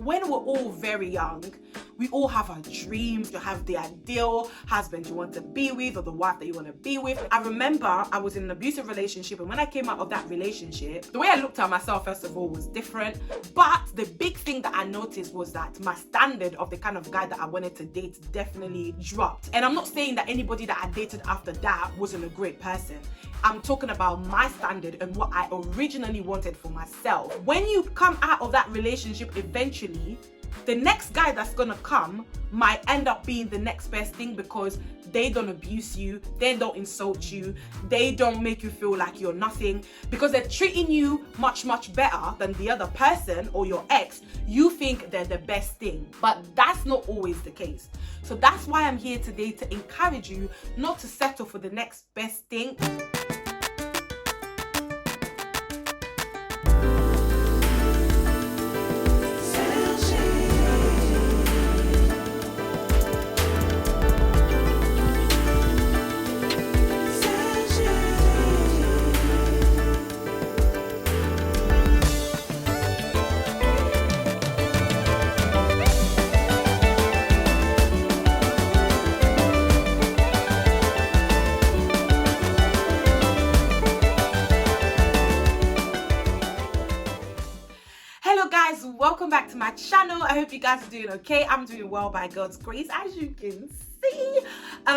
When we're all very young, we all have our dreams. You have the ideal husband you want to be with or the wife that you want to be with. I remember I was in an abusive relationship, and when I came out of that relationship, the way I looked at myself, first of all, was different. But the big thing that I noticed was that my standard of the kind of guy that I wanted to date definitely dropped. And I'm not saying that anybody that I dated after that wasn't a great person. I'm talking about my standard and what I originally wanted for myself. When you come out of that relationship, eventually, the next guy that's gonna come might end up being the next best thing, because they don't abuse you, they don't insult you, they don't make you feel like you're nothing, because they're treating you much better than the other person or your ex. You think they're the best thing, but that's not always the case. So that's why I'm here today, to encourage you not to settle for the next best thing. Welcome back to my channel. I hope you guys are doing okay. I'm doing well by God's grace, as you can see.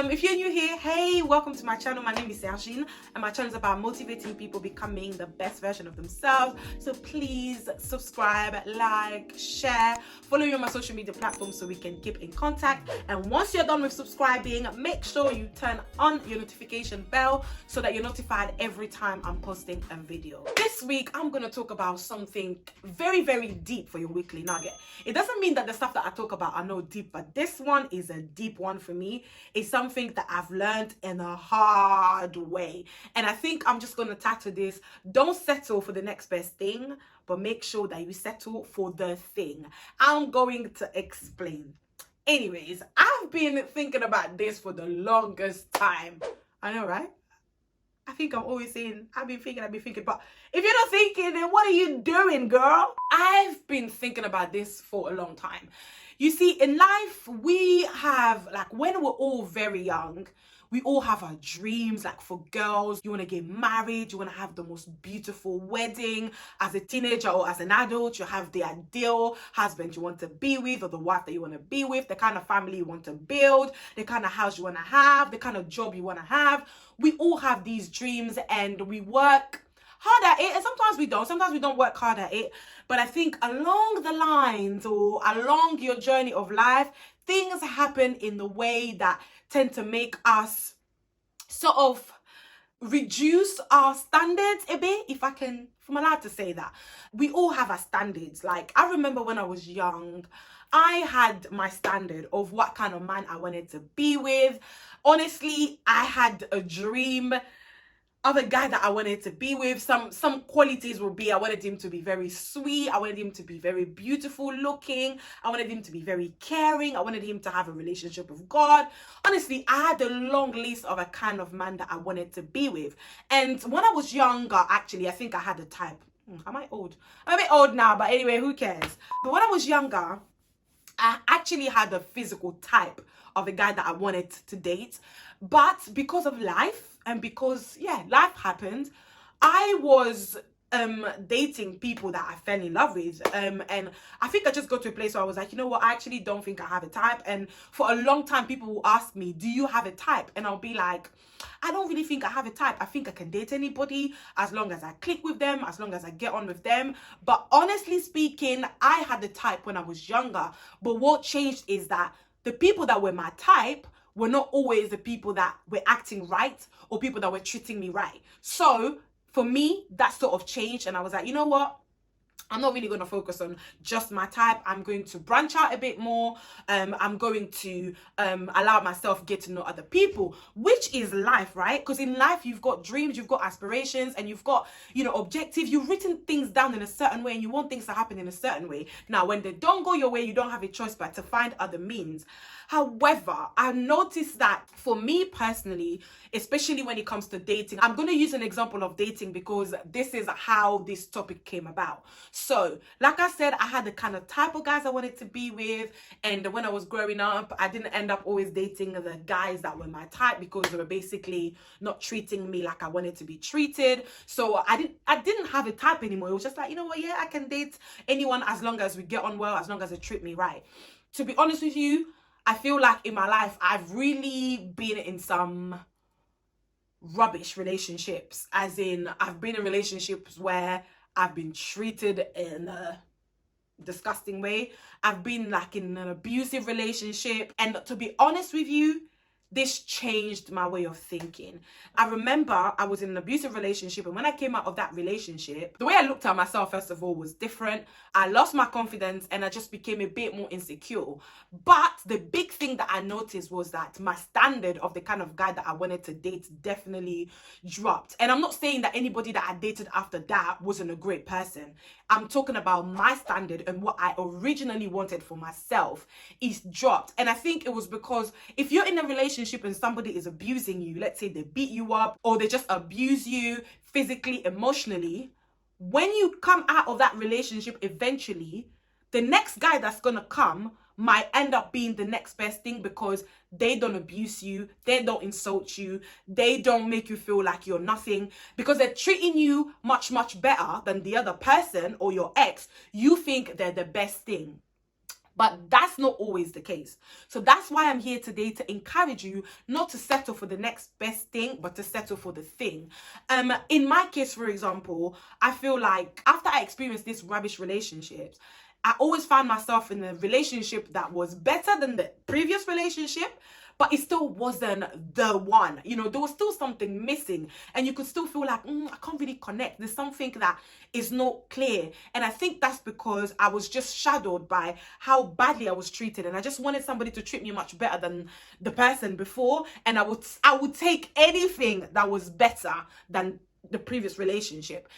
If you're new here, hey, welcome to my channel. My name is Sergine, and my channel is about motivating people becoming the best version of themselves. So please subscribe, like, share, follow me on my social media platforms so we can keep in contact. And once you're done with subscribing, make sure you turn on your notification bell so that you're notified every time I'm posting a video. This week, I'm going to talk about something very deep for your weekly nugget. It doesn't mean that the stuff that I talk about are not deep, but this one is a deep one for me. It's something that I've learned in a hard way. And I think I'm just going to tackle this. Don't settle for the next best thing, but make sure that you settle for the thing. I'm going to explain. Anyways, I've been thinking about this for the longest time. I know, right? I think I'm always saying, I've been thinking, but if you're not thinking, then what are you doing, girl? I've been thinking about this for a long time. You see, in life, we have, like, when we're all very young, we all have our dreams. Like, for girls, you want to get married, you want to have the most beautiful wedding. As a teenager or as an adult, you have the ideal husband you want to be with, or the wife that you want to be with, the kind of family you want to build, the kind of house you want to have, the kind of job you want to have. We all have these dreams, and we work hard at it, and sometimes we don't work hard at it. But I think along the lines, or along your journey of life, things happen in the way that tend to make us sort of reduce our standards a bit, if I'm allowed to say that. We all have our standards. Like, I remember when I was young, I had my standard of what kind of man I wanted to be with. Honestly, I had a dream of a guy that I wanted to be with. Some qualities would be, I wanted him to be very sweet, I wanted him to be very beautiful looking, I wanted him to be very caring, I wanted him to have a relationship with God. Honestly, I had a long list of a kind of man that I wanted to be with. And when I was younger, actually, I think I had a type. Am I old? I'm a bit old now, but anyway, who cares? But when I was younger, I actually had a physical type of a guy that I wanted to date. But because of life, and because, life happened, I was dating people that I fell in love with. And I think I just got to a place where I was like, you know what, I actually don't think I have a type. And for a long time, people will ask me, do you have a type? And I'll be like, I don't really think I have a type. I think I can date anybody as long as I click with them, as long as I get on with them. But honestly speaking, I had a type when I was younger. But what changed is that the people that were my type were not always the people that were acting right or people that were treating me right. So for me, that sort of changed, and I was like, you know what? I'm not really going to focus on just my type. I'm going to branch out a bit more. I'm going to allow myself get to know other people, which is life, right? Because in life, you've got dreams, you've got aspirations, and you've got, objectives. You've written things down in a certain way, and you want things to happen in a certain way. Now, when they don't go your way, you don't have a choice but to find other means. However, I noticed that for me personally, especially when it comes to dating, I'm going to use an example of dating because this is how this topic came about. So, like I said, I had the kind of type of guys I wanted to be with. And when I was growing up, I didn't end up always dating the guys that were my type because they were basically not treating me like I wanted to be treated. So I didn't have a type anymore. It was just like, you know what, yeah, I can date anyone as long as we get on well, as long as they treat me right. To be honest with you, I feel like in my life, I've really been in some rubbish relationships, as in I've been in relationships where I've been treated in a disgusting way. I've been like in an abusive relationship, and to be honest with you, this changed my way of thinking. I remember I was in an abusive relationship, and when I came out of that relationship, the way I looked at myself, first of all, was different. I lost my confidence and I just became a bit more insecure. But the big thing that I noticed was that my standard of the kind of guy that I wanted to date definitely dropped. And I'm not saying that anybody that I dated after that wasn't a great person. I'm talking about my standard and what I originally wanted for myself is dropped. And I think it was because if you're in a relationship and somebody is abusing you, let's say they beat you up or they just abuse you physically, emotionally, when you come out of that relationship, eventually the next guy that's gonna come might end up being the next best thing because they don't abuse you, they don't insult you, they don't make you feel like you're nothing, because they're treating you much, much better than the other person or your ex. You think they're the best thing. But that's not always the case. So that's why I'm here today, to encourage you not to settle for the next best thing, but to settle for the thing. In my case, for example, I feel like after I experienced these rubbish relationships, I always found myself in a relationship that was better than the previous relationship, but it still wasn't the one. You know, there was still something missing, and you could still feel like, I can't really connect. There's something that is not clear. And I think that's because I was just shadowed by how badly I was treated, and I just wanted somebody to treat me much better than the person before. And I would take anything that was better than the previous relationship.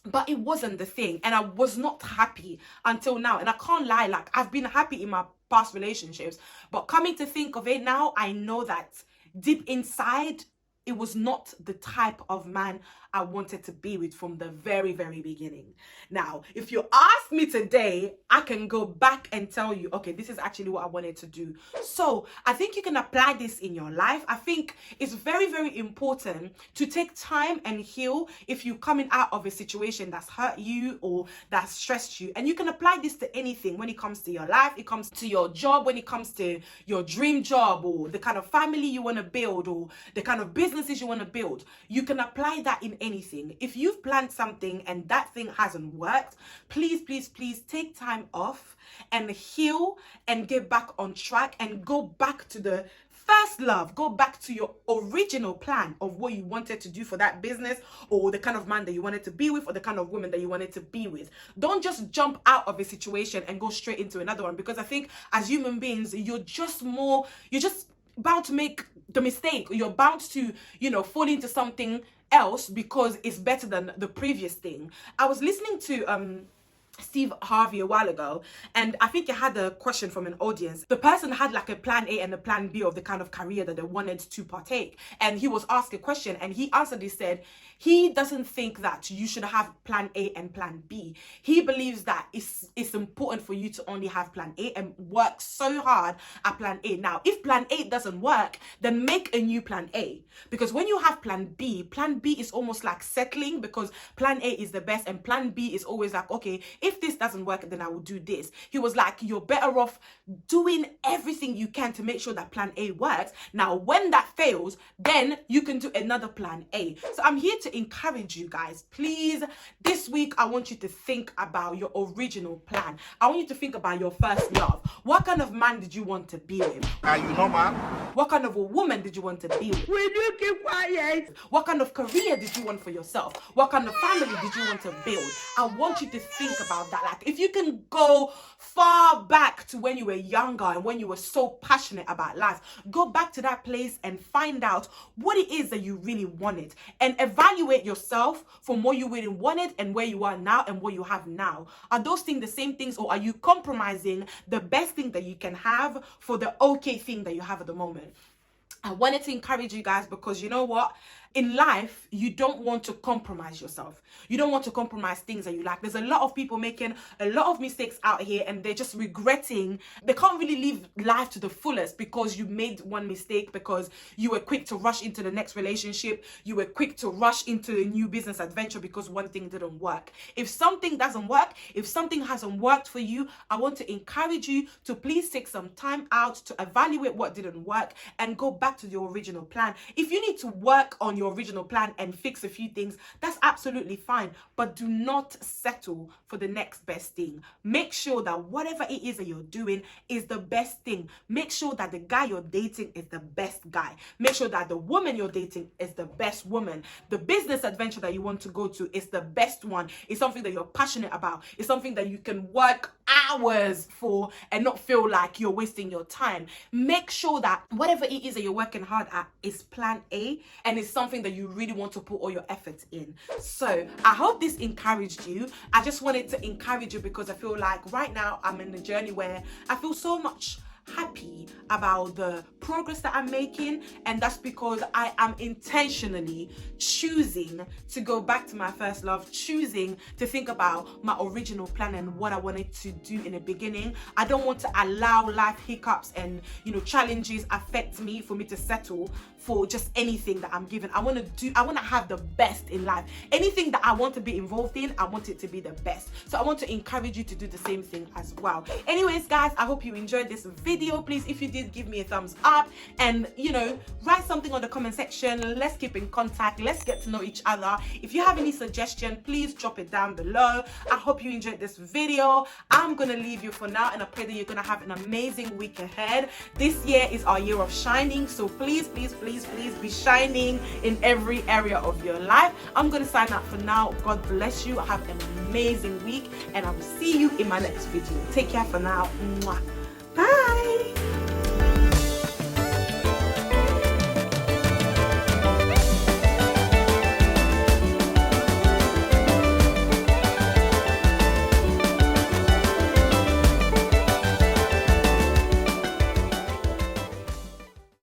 But it wasn't the thing, and I was not happy until now. And I can't lie, like, I've been happy in my past relationships, but coming to think of it now, I know that deep inside it was not the type of man I wanted to be with from the very, very beginning. Now, if you ask me today, I can go back and tell you, okay, this is actually what I wanted to do. So I think you can apply this in your life. I think it's very, very important to take time and heal if you're coming out of a situation that's hurt you or that's stressed you. And you can apply this to anything when it comes to your life, it comes to your job, when it comes to your dream job, or the kind of family you want to build, or the kind of businesses you want to build. You can apply that in anything. If you've planned something and that thing hasn't worked, please, please, please take time off and heal and get back on track and go back to the first love. Go back to your original plan of what you wanted to do for that business, or the kind of man that you wanted to be with, or the kind of woman that you wanted to be with. Don't just jump out of a situation and go straight into another one, because I think as human beings, you're just bound to make the mistake. You're bound to, fall into something else because it's better than the previous thing. I was listening to Steve Harvey a while ago, and I think he had a question from an audience. The person had like a plan A and a plan B of the kind of career that they wanted to partake, and he was asked a question and he answered. He said he doesn't think that you should have plan A and plan B. He believes that it's important for you to only have plan A and work so hard at plan A. Now, if plan A doesn't work, then make a new plan A, because when you have plan B is almost like settling, because plan A is the best and plan B is always like, okay, if this doesn't work, then I will do this. He was like, you're better off doing everything you can to make sure that plan A works. Now, when that fails, then you can do another plan A. So I'm here to encourage you guys. Please, this week, I want you to think about your original plan. I want you to think about your first love. What kind of man did you want to be with? Are you normal? What kind of a woman did you want to be with? Will you keep quiet? What kind of career did you want for yourself? What kind of family did you want to build? I want you to think about that. Like, if you can go far back to when you were younger and when you were so passionate about life, go back to that place and find out what it is that you really wanted, and evaluate yourself from what you really wanted and where you are now and what you have now. Are those things the same things, or are you compromising the best thing that you can have for the okay thing that you have at the moment? I wanted to encourage you guys, because you know what? in life, you don't want to compromise yourself. You don't want to compromise things that you like. There's a lot of people making a lot of mistakes out here, and they're just regretting. They can't really live life to the fullest because you made one mistake, because you were quick to rush into the next relationship. You were quick to rush into a new business adventure because one thing didn't work. If something doesn't work, if something hasn't worked for you, I want to encourage you to please take some time out to evaluate what didn't work and go back to your original plan. If you need to work on your original plan and fix a few things, that's absolutely fine, but do not settle for the next best thing. Make sure that whatever it is that you're doing is the best thing. Make sure that the guy you're dating is the best guy. Make sure that the woman you're dating is the best woman. The business adventure that you want to go to is the best one. It's something that you're passionate about. It's something that you can work hours for and not feel like you're wasting your time. Make sure that whatever it is that you're working hard at is plan A, and it's something that you really want to put all your efforts in. So I hope this encouraged you. I just wanted to encourage you because I feel like right now I'm in a journey where I feel so much happy about the progress that I'm making, and that's because I am intentionally choosing to go back to my first love, choosing to think about my original plan and what I wanted to do in the beginning. I don't want to allow life hiccups and challenges affect me for me to settle for just anything that I'm given. I want to have the best in life. Anything that I want to be involved in, I want it to be the best. So I want to encourage you to do the same thing as well. Anyways, guys, I hope you enjoyed this video. Please, if you did, give me a thumbs up and write something on the comment section. Let's keep in contact. Let's get to know each other. If you have any suggestion, please drop it down below. I hope you enjoyed this video. I'm gonna leave you for now, and I pray that you're gonna have an amazing week ahead. This year is our year of shining, so please be shining in every area of your life. I'm gonna sign out for now. God bless you. Have an amazing week, and I will see you in my next video. Take care for now. Mwah.